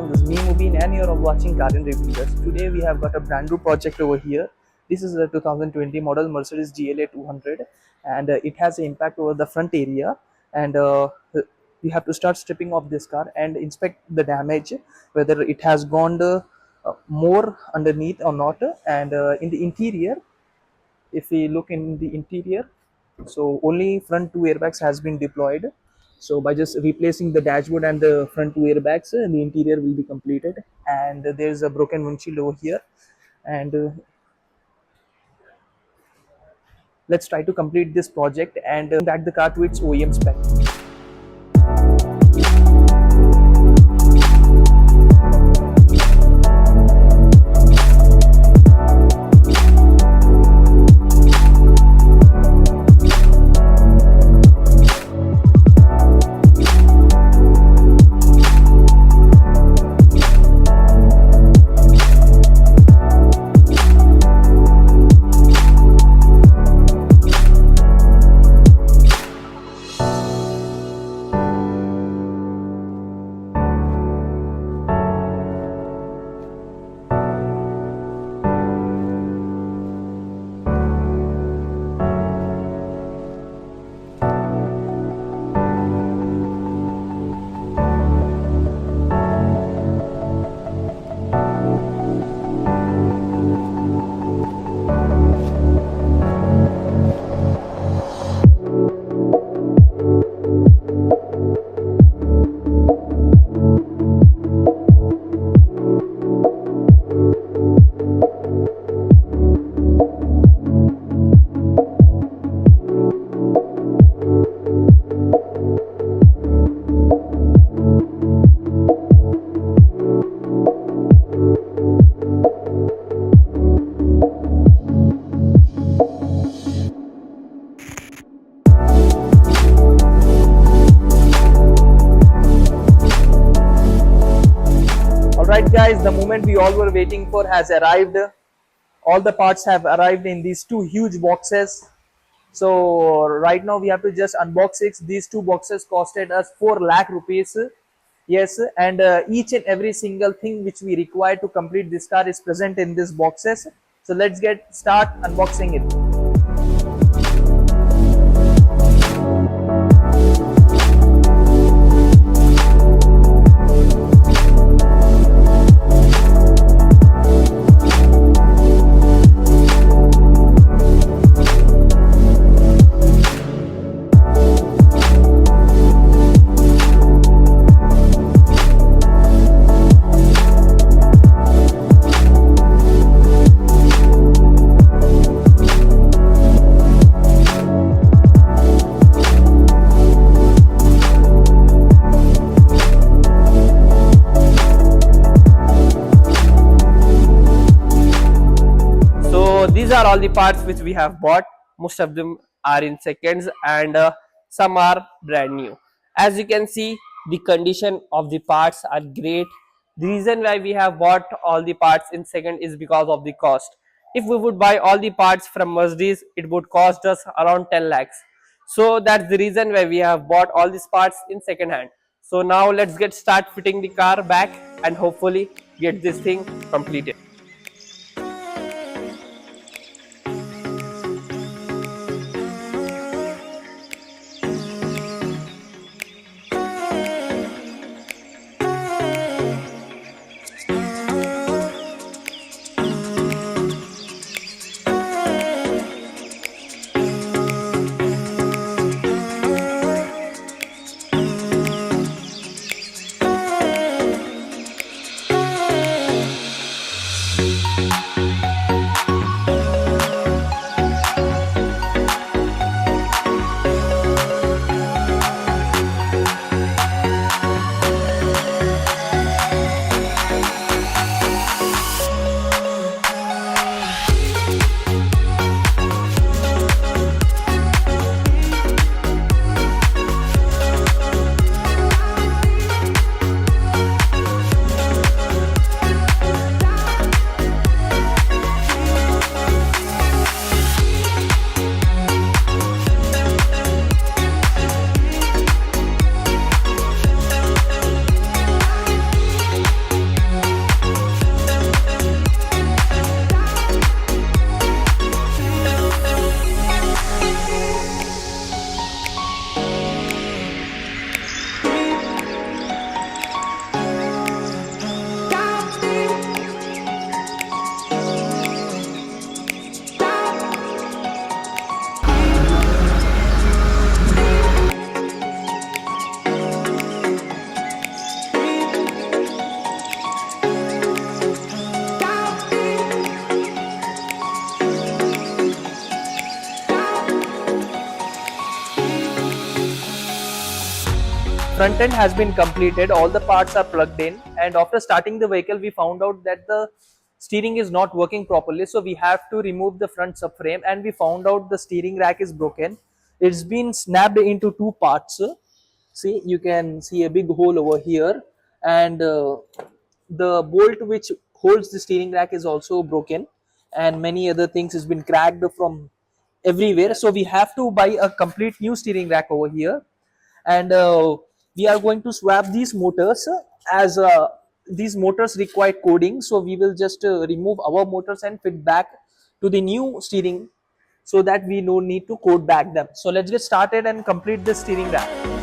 everyone, this is me Mubin and you're watching Car and Reviewers. Today we have got a brand new project over here. This is a 2020 model Mercedes GLA 200 and it has an impact over the front area, and we have to start stripping off this car and inspect the damage, whether it has gone more underneath or not. And in the interior, if we look in the interior, so only front two airbags has been deployed. So by just replacing the dashboard and the front two airbags, the interior will be completed. And there's a broken windshield over here, and let's try to complete this project and back the car to its OEM spec. Alright guys, the moment we all were waiting for has arrived. All the parts have arrived in these two huge boxes. So right now we have to just unbox it. These two boxes costed us 4 lakh rupees. Yes, and each and every single thing which we require to complete this car is present in these boxes. So let's start unboxing it. These are all the parts which we have bought. Most of them are in seconds, and some are brand new. As you can see, the condition of the parts are great. The reason why we have bought all the parts in second is because of the cost. If we would buy all the parts from Mercedes, it would cost us around 10 lakhs. So that's the reason why we have bought all these parts in second hand. So now let's start fitting the car back and hopefully get this thing completed. front end has been completed, all the parts are plugged in, and after starting the vehicle we found out that the steering is not working properly, so we have to remove the front subframe, and we found out the steering rack is broken. It's been snapped into two parts. See, you can see a big hole over here, and the bolt which holds the steering rack is also broken, and many other things has been cracked from everywhere, so we have to buy a complete new steering rack over here. And we are going to swap these motors, as these motors require coding, so we will just remove our motors and fit back to the new steering, so that we no need to code back them. So let's get started and complete the steering rack.